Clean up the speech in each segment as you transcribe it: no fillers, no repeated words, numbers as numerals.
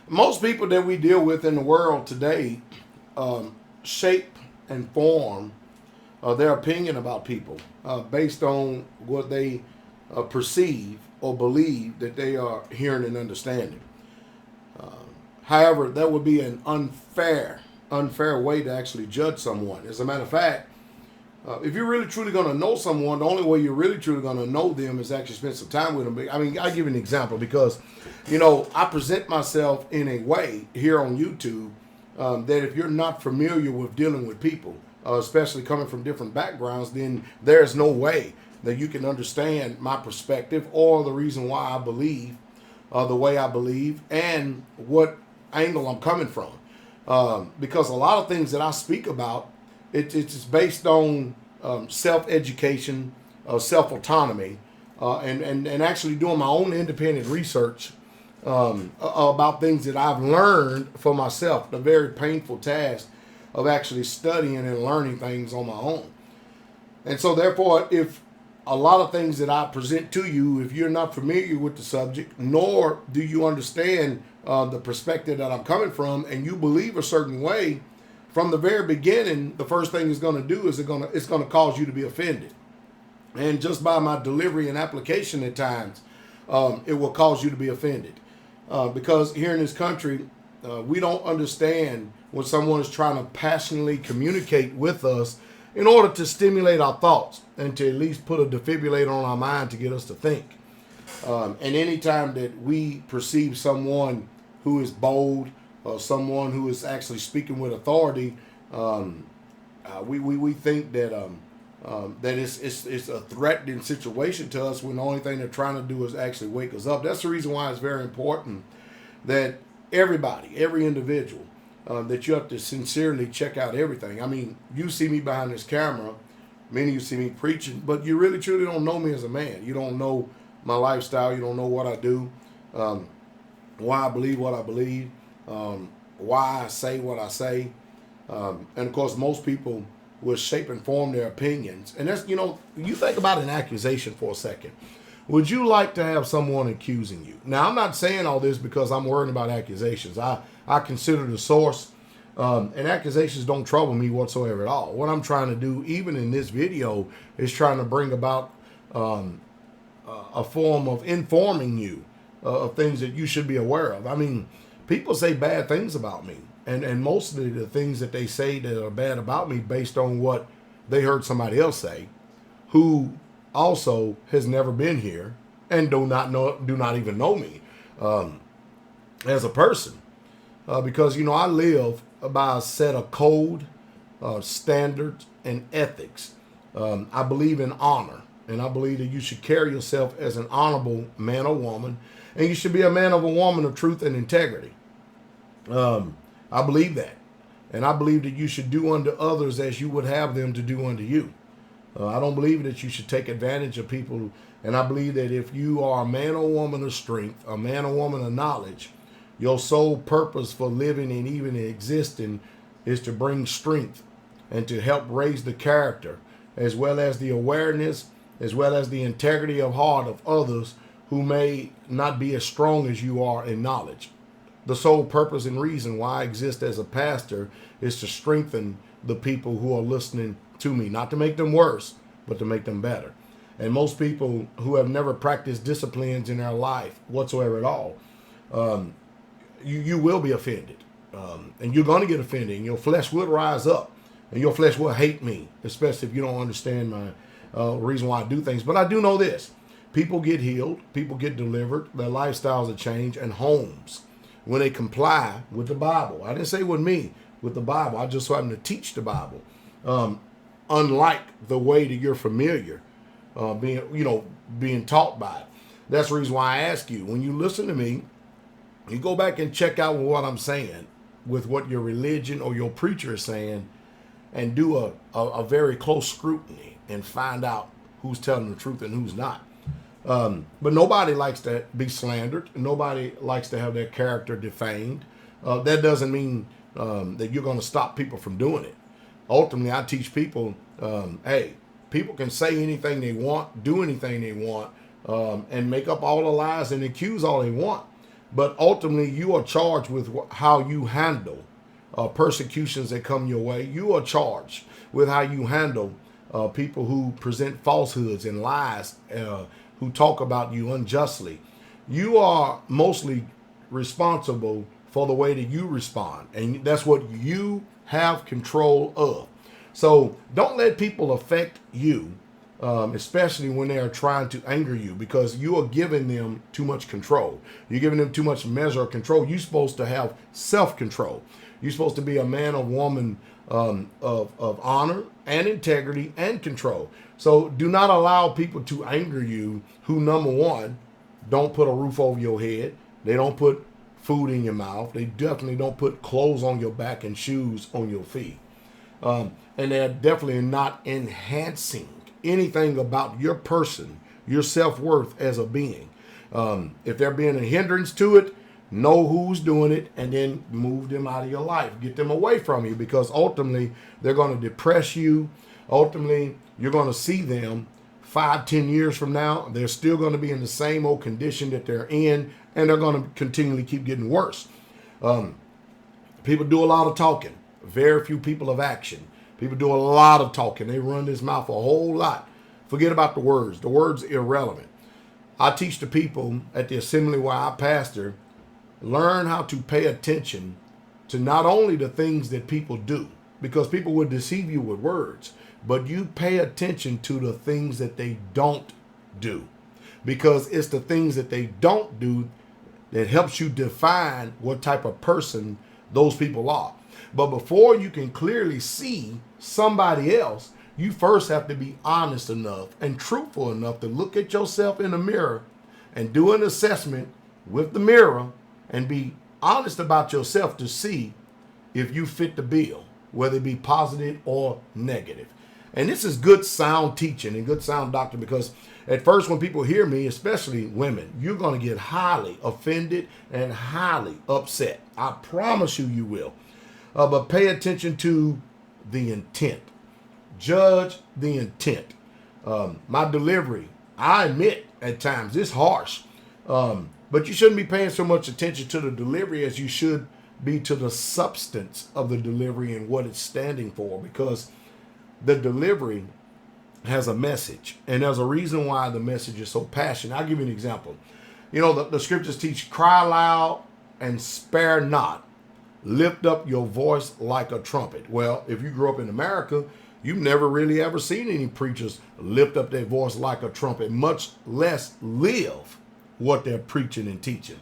Most people that we deal with in the world today shape and form their opinion about people based on what they perceive or believe that they are hearing and understanding. However, that would be an unfair way to actually judge someone. As a matter of fact, if you're really truly going to know someone, the only way you're really truly going to know them is actually spend some time with them. I mean, I'll give you an example because, I present myself in a way here on YouTube that if you're not familiar with dealing with people, especially coming from different backgrounds, then there's no way that you can understand my perspective or the reason why I believe the way I believe and what angle I'm coming from. Because a lot of things that I speak about, it's based on self-education, self-autonomy, and actually doing my own independent research about things that I've learned for myself, the very painful task of actually studying and learning things on my own. And so therefore, if a lot of things that I present to you, if you're not familiar with the subject, nor do you understand the perspective that I'm coming from, and you believe a certain way, from the very beginning, the first thing it's going to do is it's going to cause you to be offended. And just by my delivery and application at times, it will cause you to be offended. Because here in this country, we don't understand when someone is trying to passionately communicate with us in order to stimulate our thoughts and to at least put a defibrillator on our mind to get us to think. And anytime that we perceive someone who is bold, someone who is actually speaking with authority, we think that that it's a threatening situation to us when the only thing they're trying to do is actually wake us up. That's the reason why it's very important that everybody, every individual, that you have to sincerely check out everything. I mean, you see me behind this camera, many of you see me preaching, but you really truly don't know me as a man. You don't know my lifestyle. You don't know what I do, why I believe what I believe, why I say what I say. And of course, most people will shape and form their opinions. And that's, you think about an accusation for a second. Would you like to have someone accusing you? Now, I'm not saying all this because I'm worried about accusations. I consider the source, and accusations don't trouble me whatsoever at all. What I'm trying to do, even in this video, is trying to bring about a form of informing you of things that you should be aware of. I mean, people say bad things about me. And mostly the things that they say that are bad about me based on what they heard somebody else say, who also has never been here and do not even know me as a person, because I live by a set of code, standards, and ethics. I believe in honor, and I believe that you should carry yourself as an honorable man or woman, and you should be a man or a woman of truth and integrity. I believe that. And I believe that you should do unto others as you would have them to do unto you. I don't believe that you should take advantage of people. And I believe that if you are a man or woman of strength, a man or woman of knowledge, your sole purpose for living and even existing is to bring strength and to help raise the character, as well as the awareness, as well as the integrity of heart of others who may not be as strong as you are in knowledge. The sole purpose and reason why I exist as a pastor is to strengthen the people who are listening to me, not to make them worse, but to make them better. And most people who have never practiced disciplines in their life whatsoever at all, you will be offended. And you're going to get offended, and your flesh will rise up, and your flesh will hate me, especially if you don't understand my reason why I do things. But I do know this. People get healed, people get delivered, their lifestyles are changed, and homes, when they comply with the Bible. I didn't say with me, with the Bible. I just so happen to teach the Bible. Unlike the way that you're familiar, being taught by it. That's the reason why I ask you, when you listen to me, you go back and check out what I'm saying with what your religion or your preacher is saying, and do a very close scrutiny and find out who's telling the truth and who's not. But nobody likes to be slandered. Nobody likes to have their character defamed. That doesn't mean that you're going to stop people from doing it. Ultimately, I teach people, hey, people can say anything they want, do anything they want, and make up all the lies and accuse all they want. but ultimately you are charged with how you handle persecutions that come your way. You are charged with how you handle people who present falsehoods and lies, who talk about you unjustly. You are mostly responsible for the way that you respond, and that's what you have control of. So don't let people affect you, especially when they are trying to anger you, because you are giving them too much control. You're giving them too much measure of control. You're supposed to have self-control. You're supposed to be a man or woman of honor and integrity and control. So do not allow people to anger you who, number one, don't put a roof over your head. They don't put food in your mouth. They definitely don't put clothes on your back and shoes on your feet. And they're definitely not enhancing anything about your person, your self-worth as a being. If they're being a hindrance to it, know who's doing it and then move them out of your life. Get them away from you, because ultimately they're going to depress you. Ultimately, you're going to see them 5-10 years from now. They're still going to be in the same old condition that they're in, and they're going to continually keep getting worse. People do a lot of talking. Very few people of action. People do a lot of talking. They run this mouth a whole lot. Forget about the words. The words are irrelevant. I teach the people at the assembly where I pastor, learn how to pay attention to not only the things that people do, because people will deceive you with words, but you pay attention to the things that they don't do, because it's the things that they don't do that helps you define what type of person those people are. But before you can clearly see somebody else, you first have to be honest enough and truthful enough to look at yourself in the mirror and do an assessment with the mirror and be honest about yourself to see if you fit the bill, whether it be positive or negative. And this is good sound teaching and good sound doctrine, because at first when people hear me, especially women, you're going to get highly offended and highly upset. I promise you, you will. But pay attention to the intent. Judge the intent. My delivery, I admit at times it's harsh, but you shouldn't be paying so much attention to the delivery as you should be to the substance of the delivery and what it's standing for, because the delivery has a message, and there's a reason why the message is so passionate. I'll give you an example. You know, the scriptures teach, cry loud and spare not. Lift up your voice like a trumpet. Well, if you grew up in America, you've never really ever seen any preachers lift up their voice like a trumpet, much less live what they're preaching and teaching.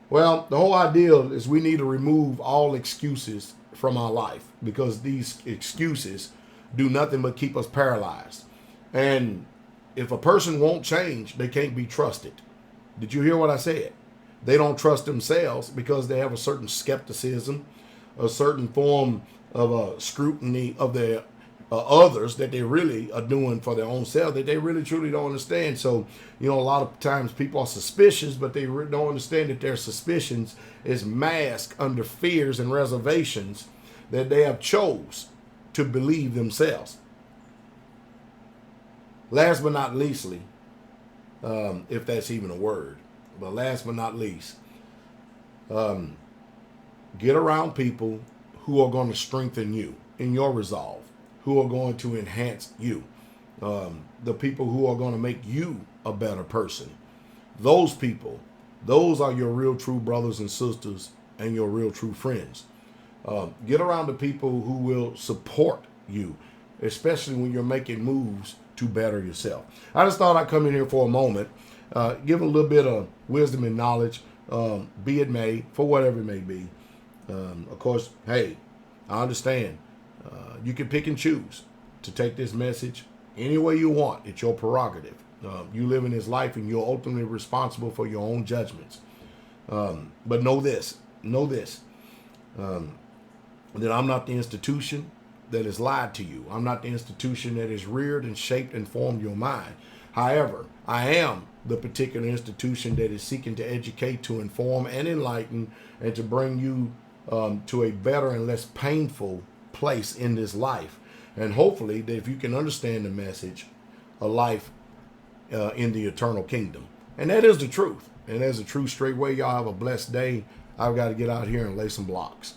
Well, the whole idea is we need to remove all excuses from our life, because these excuses do nothing but keep us paralyzed. And if a person won't change, they can't be trusted. Did you hear what I said? They don't trust themselves because they have a certain skepticism, a certain form of scrutiny of their others that they really are doing for their own self, that they really truly don't understand. So, you know, a lot of times people are suspicious, but they don't understand that their suspicions is masked under fears and reservations that they have chose to believe themselves. Last but not leastly, if that's even a word, but last but not least, get around people who are going to strengthen you in your resolve, who are going to enhance you, the people who are going to make you a better person. Those people, those are your real true brothers and sisters and your real true friends. Get around the people who will support you, especially when you're making moves to better yourself. I just thought I'd come in here for a moment, give a little bit of wisdom and knowledge, be it may, for whatever it may be. Of course, hey, I understand. You can pick and choose to take this message any way you want. It's your prerogative. You live in this life and you're ultimately responsible for your own judgments. But know this, that I'm not the institution that has lied to you. I'm not the institution that has reared and shaped and formed your mind. However, I am the particular institution that is seeking to educate, to inform, and enlighten, and to bring you to a better and less painful place in this life. And hopefully, that if you can understand the message, a life in the eternal kingdom. And that is the truth. And as a true straight way, y'all have a blessed day. I've got to get out here and lay some blocks.